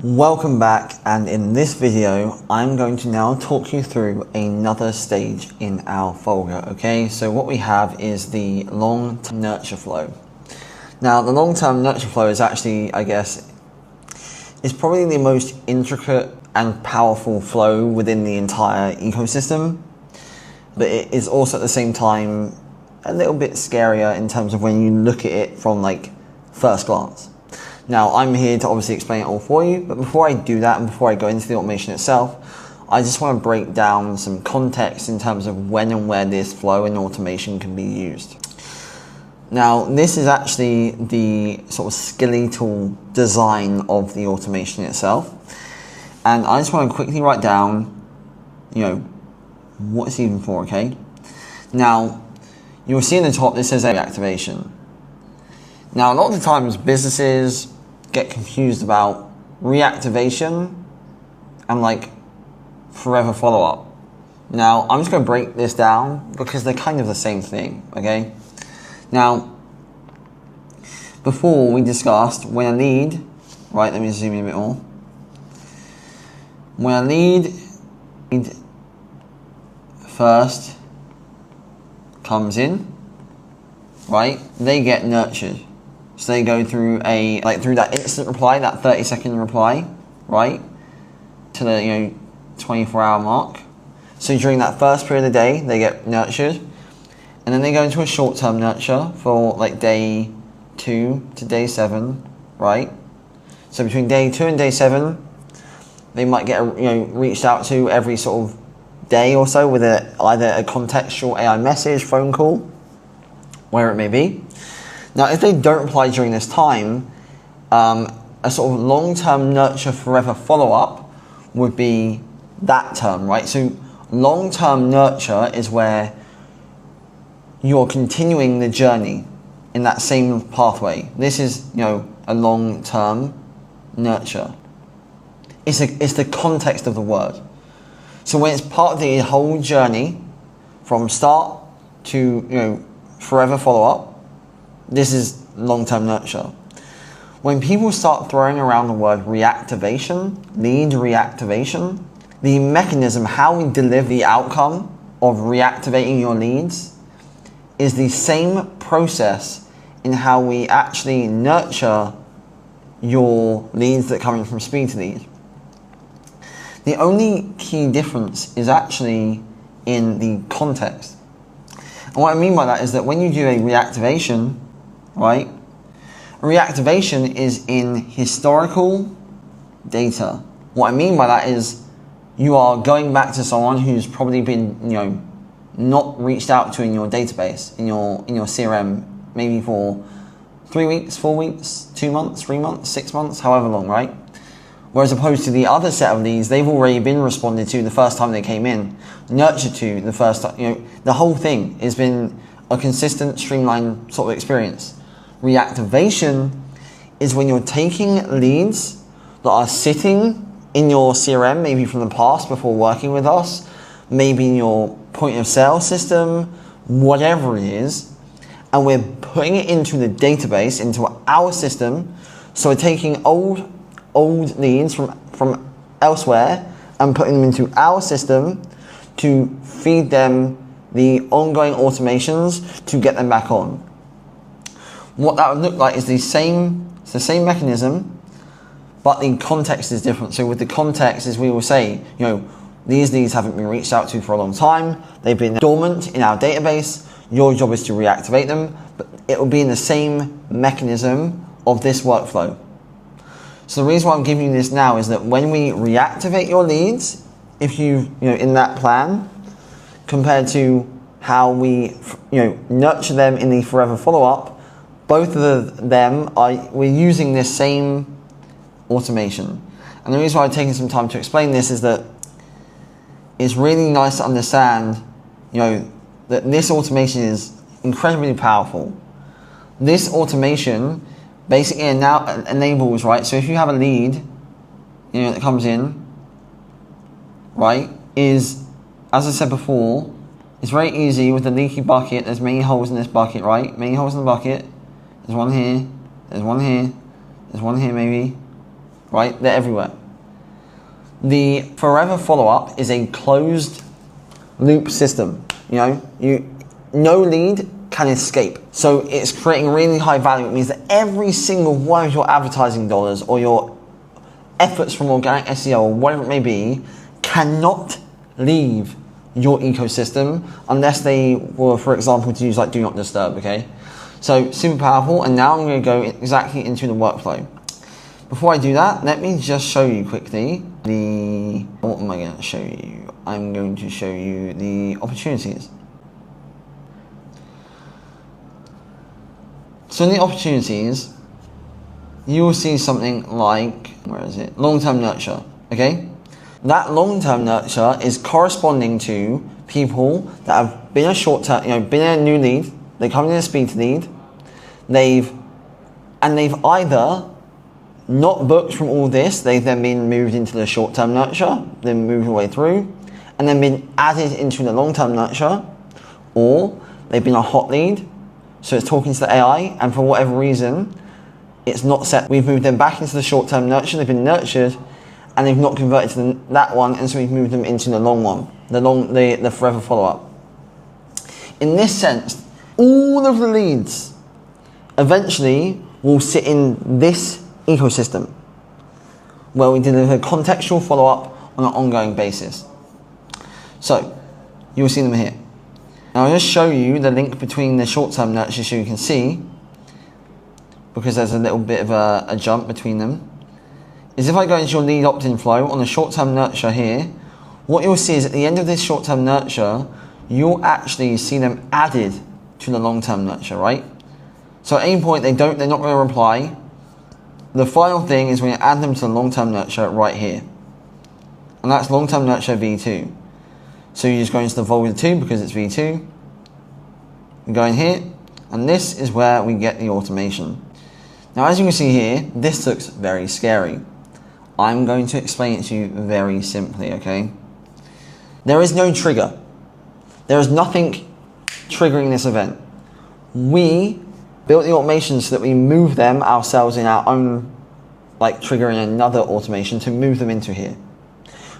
Welcome back, and in this video I'm going to now talk you through another stage in our folder. Okay, so what we have is the long-term nurture flow. Now the long-term nurture flow is actually, I guess, is probably the most intricate and powerful flow within the entire ecosystem, but it is also at the same time a little bit scarier in terms of when you look at it from like first glance. Now, I'm here to obviously explain it all for you, but before I do that and before I go into the automation itself, I just want to break down some context in terms of when and where this flow and automation can be used. Now, this is actually the sort of skeletal design of the automation itself. And I just want to quickly write down, what it's even for, okay? Now, you'll see in the top, this says reactivation. Now, a lot of the times businesses get confused about reactivation and like forever follow-up. Now, I'm just going to break this down because they're kind of the same thing, okay? Now, before we discussed when a lead, right, let me zoom in a bit more. When a lead first comes in, right, they get nurtured. So they go through through that instant reply, that 30-second reply, right, to the 24-hour mark. So during that first period of the day, they get nurtured, and then they go into a short-term nurture for like day 2 to day 7, right? So between day 2 and day 7, they might get reached out to every sort of day or so with either a contextual AI message, phone call, where it may be. Now, if they don't reply during this time, a sort of long-term nurture forever follow-up would be that term, right? So long-term nurture is where you're continuing the journey in that same pathway. This is, a long-term nurture. It's the context of the word. So when it's part of the whole journey, from start to, forever follow-up, this is long-term nurture. When people start throwing around the word reactivation, lead reactivation, the mechanism, how we deliver the outcome of reactivating your leads is the same process in how we actually nurture your leads that are coming from speed to lead. The only key difference is actually in the context. And what I mean by that is that when you do a reactivation, right? Reactivation is in historical data. What I mean by that is you are going back to someone who's probably been, not reached out to in your database, in your CRM, maybe for 3 weeks, 4 weeks, 2 months, 3 months, 6 months, however long, right? Whereas opposed to the other set of leads, they've already been responded to the first time they came in, nurtured to the first time, the whole thing has been a consistent, streamlined sort of experience. Reactivation is when you're taking leads that are sitting in your CRM, maybe from the past before working with us, maybe in your point of sale system, whatever it is, and we're putting it into the database, into our system. So we're taking old leads from elsewhere and putting them into our system to feed them the ongoing automations to get them back on. What that would look like is it's the same mechanism, but the context is different. So with the context, as we will say, these leads haven't been reached out to for a long time. They've been dormant in our database. Your job is to reactivate them, but it will be in the same mechanism of this workflow. So the reason why I'm giving you this now is that when we reactivate your leads, if in that plan, compared to how we nurture them in the forever follow-up, both of them we're using this same automation. And the reason why I've taken some time to explain this is that it's really nice to understand, that this automation is incredibly powerful. This automation basically now enables, right? So if you have a lead, that comes in, right, is, as I said before, it's very easy with the leaky bucket. There's many holes in this bucket, right? Many holes in the bucket. There's one here, there's one here, there's one here maybe, right? They're everywhere. The forever follow-up is a closed loop system. No lead can escape. So it's creating really high value. It means that every single one of your advertising dollars or your efforts from organic SEO or whatever it may be cannot leave your ecosystem unless they were, for example, to use like do not disturb, okay? So super powerful, and now I'm going to go exactly into the workflow. Before I do that, let me just show you quickly what am I going to show you? I'm going to show you the opportunities. So in the opportunities, you will see something like, where is it? Long-term nurture, okay? That long-term nurture is corresponding to people that have been a short-term, been a new lead, they come in a speed lead, they've either not booked from all this, they've then been moved into the short-term nurture, then moved away through, and then been added into the long-term nurture, or they've been a hot lead, so it's talking to the AI, and for whatever reason, it's not set. We've moved them back into the short-term nurture, they've been nurtured, and they've not converted to that one, and so we've moved them into the long one, the forever follow-up. In this sense, all of the leads eventually will sit in this ecosystem where we deliver contextual follow-up on an ongoing basis. So, you will see them here. Now I'll just show you the link between the short-term nurture so you can see, because there's a little bit of a jump between them, is if I go into your lead opt-in flow on the short-term nurture here, what you'll see is at the end of this short-term nurture, you'll actually see them added to the long-term nurture, right? So at any point they're not going to reply. The final thing is we're going to add them to the long-term nurture right here. And that's long-term nurture V2. So you just go into the folder 2 because it's V2. We go in here, and this is where we get the automation. Now as you can see here, this looks very scary. I'm going to explain it to you very simply, okay? There is no trigger. There is nothing triggering this event. We built the automation so that we move them ourselves in our own, like triggering another automation to move them into here.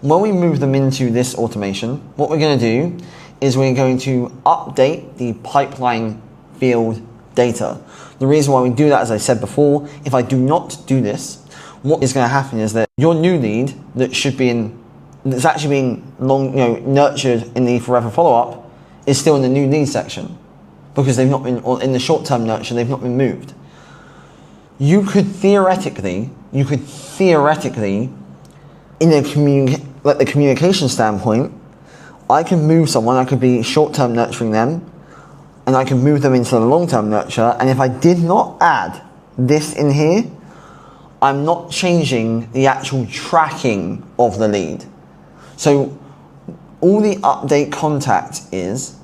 When we move them into this automation, what we're going to do is we're going to update the pipeline field data. The reason why we do that, as I said before, if I do not do this, what is going to happen is that your new lead that should be that's actually being nurtured in the forever follow-up is still in the new lead section because they've not been, or in the short-term nurture, they've not been moved. You could theoretically, in the communication standpoint, I can move someone, I could be short-term nurturing them, and I can move them into the long-term nurture, and if I did not add this in here, I'm not changing the actual tracking of the lead. So all the update contact is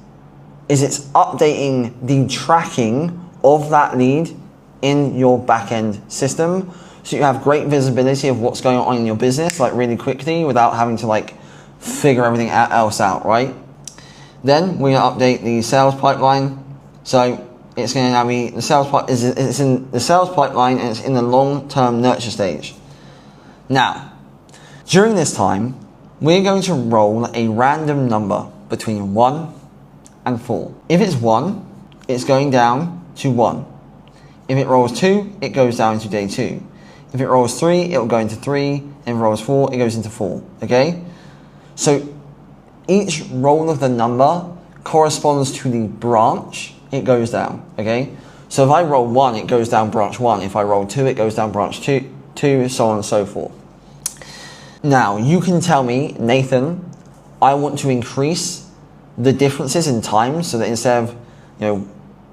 it's updating the tracking of that lead in your back-end system, so you have great visibility of what's going on in your business, like really quickly, without having to like figure everything else out, right? Then we're going to update the sales pipeline. So it's going to now be the sales it's in the sales pipeline and it's in the long-term nurture stage. Now, during this time, we're going to roll a random number between 1 and 4. If it's 1, it's going down to 1. If it rolls 2, it goes down to day 2. If it rolls 3, it will go into 3. And if it rolls 4, it goes into 4. Okay? So each roll of the number corresponds to the branch it goes down. Okay? So if I roll 1, it goes down branch 1. If I roll 2, it goes down branch 2, so on and so forth. Now, you can tell me, Nathan, I want to increase the differences in time so that instead of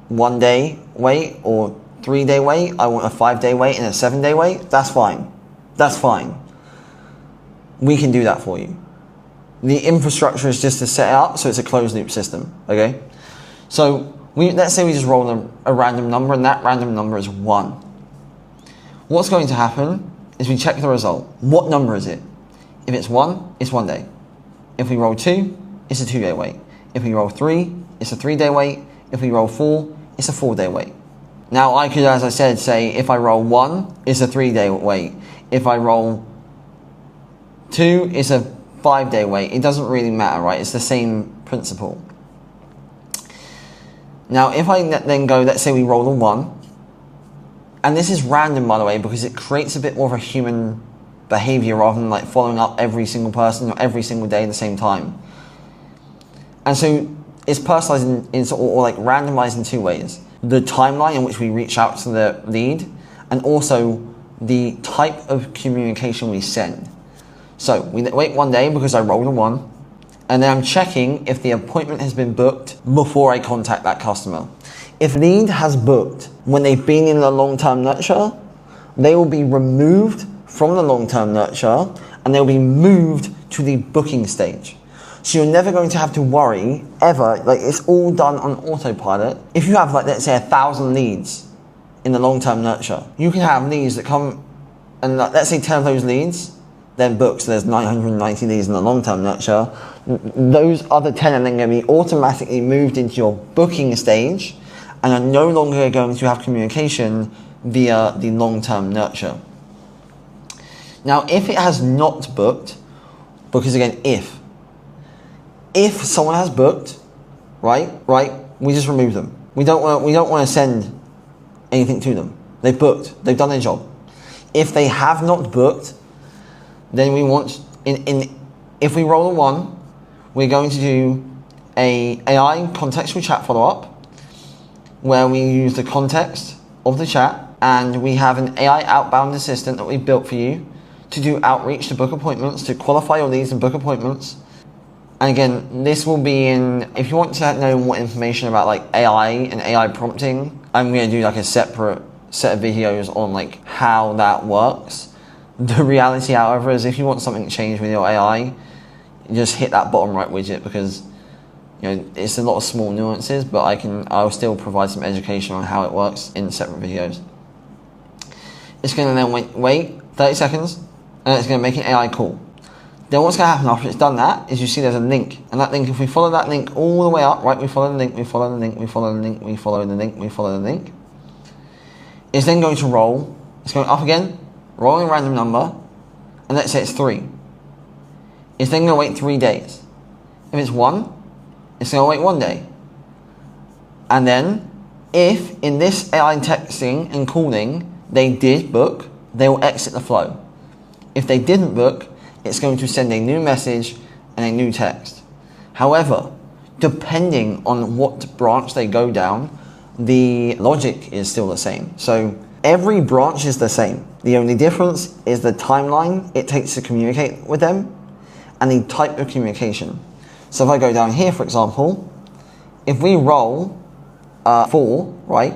1 day wait or 3 day wait, I want a 5 day wait and a 7 day wait. That's fine. That's fine. We can do that for you. The infrastructure is just to set it up so it's a closed loop system. Okay? So let's say we just roll a random number and that random number is 1. What's going to happen is we check the result. What number is it? If it's 1, it's 1 day. If we roll 2, it's a 2 day wait. If we roll 3, it's a 3 day wait. If we roll 4, it's a 4 day wait. Now I could, as I said, say if I roll 1, it's a 3 day wait. If I roll 2, it's a 5-day wait. It doesn't really matter, right? It's the same principle. Now, if I then go, let's say we roll a 1, and this is random, by the way, because it creates a bit more of a human behavior rather than like following up every single person or every single day at the same time. And so it's personalized or like randomized in 2 ways. The timeline in which we reach out to the lead, and also the type of communication we send. So we wait 1 day because I rolled a 1, and then I'm checking if the appointment has been booked before I contact that customer. If lead has booked when they've been in the long-term nurture, they will be removed from the long-term nurture and they'll be moved to the booking stage. So you're never going to have to worry ever, like it's all done on autopilot. If you have like, let's say 1,000 leads in the long-term nurture, you can have leads that come and let's say 10 of those leads then booked, so there's 990 leads in the long-term nurture. Those other 10 are then going to be automatically moved into your booking stage and are no longer going to have communication via the long-term nurture. Now, if it has not booked, because again, if someone has booked, right, we just remove them. We don't want to send anything to them. They've booked. They've done their job. If they have not booked, then we want if we roll a 1, we're going to do a AI contextual chat follow-up where we use the context of the chat, and we have an AI outbound assistant that we built for you to do outreach to book appointments, to qualify your leads and book appointments. And again, this will be in, if you want to know more information about like AI and AI prompting, I'm going to do like a separate set of videos on like how that works. The reality, however, is if you want something to change with your AI, you just hit that bottom right widget, because you know it's a lot of small nuances, but I'll still provide some education on how it works in separate videos. It's going to then wait 30 seconds, and it's going to make an AI call. Then what's going to happen after it's done that is you see there's a link, and that link, if we follow that link all the way up, right, we follow the link, we follow the link, we follow the link, we follow the link, we follow the link, it's then going to roll. It's going up again, rolling a random number, and let's say it's 3. It's then going to wait 3 days. If it's 1, it's going to wait 1 day. And then, if in this AI texting and calling they did book, they will exit the flow. If they didn't book, it's going to send a new message and a new text. However, depending on what branch they go down, the logic is still the same. So every branch is the same. The only difference is the timeline it takes to communicate with them and the type of communication. So if I go down here, for example, if we roll 4, right,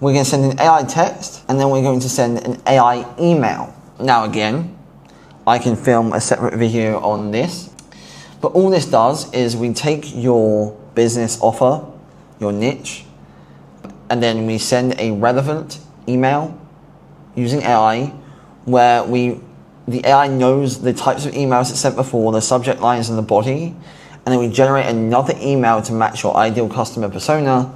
we're going to send an AI text, and then we're going to send an AI email. Now again, I can film a separate video on this, but all this does is we take your business offer, your niche, and then we send a relevant email using AI, where the AI knows the types of emails it sent before, the subject lines and the body, and then we generate another email to match your ideal customer persona,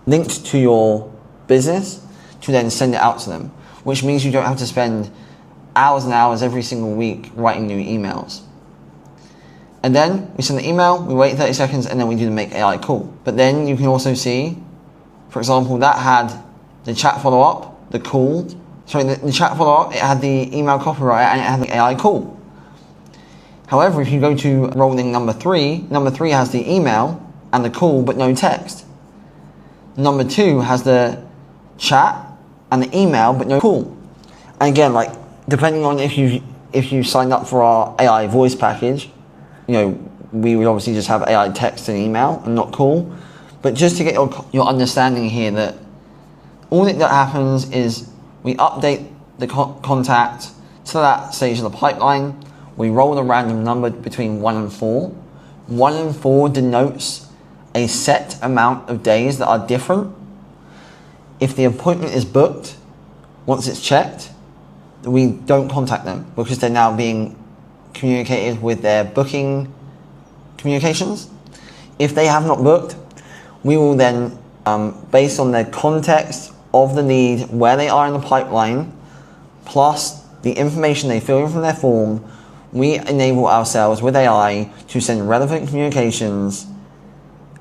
linked to your business, to then send it out to them, which means you don't have to spend hours and hours every single week writing new emails. And then we send the email, we wait 30 seconds, and then we do the make AI call. But then you can also see, for example, that had the chat follow-up, the call, the chat follow-up, it had the email copywriter, and it had the AI call. However, if you go to rolling number 3 has the email and the call, but no text. Number 2 has the chat and the email, but no call. And again, like, depending on if you signed up for our AI voice package, you know, we would obviously just have AI text and email and not call. But just to get your understanding here, that all that happens is we update the contact to that stage of the pipeline. We roll a random number between 1 and 4. 1 and 4 denotes a set amount of days that are different. If the appointment is booked, once it's checked, we don't contact them, because they're now being communicated with their booking communications. If they have not booked, we will then, based on the context of the lead, where they are in the pipeline, plus the information they fill in from their form, we enable ourselves with AI to send relevant communications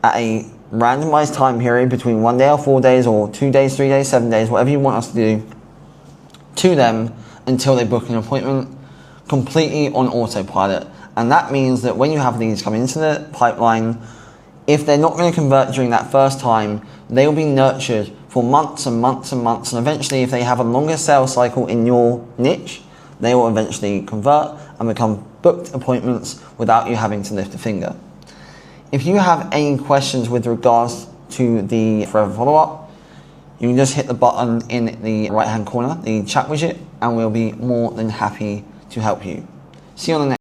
at a randomized time period between 1 day or 4 days or 2 days, 3 days, 7 days, whatever you want us to do, to them until they book an appointment, completely on autopilot. And that means that when you have these come into the pipeline, if they're not going to convert during that first time, they will be nurtured for months and months and months, and eventually if they have a longer sales cycle in your niche, they will eventually convert and become booked appointments without you having to lift a finger. If you have any questions with regards to the Forever Follow-Up, you can just hit the button in the right hand corner, the chat widget, and we'll be more than happy to help you. See you on the next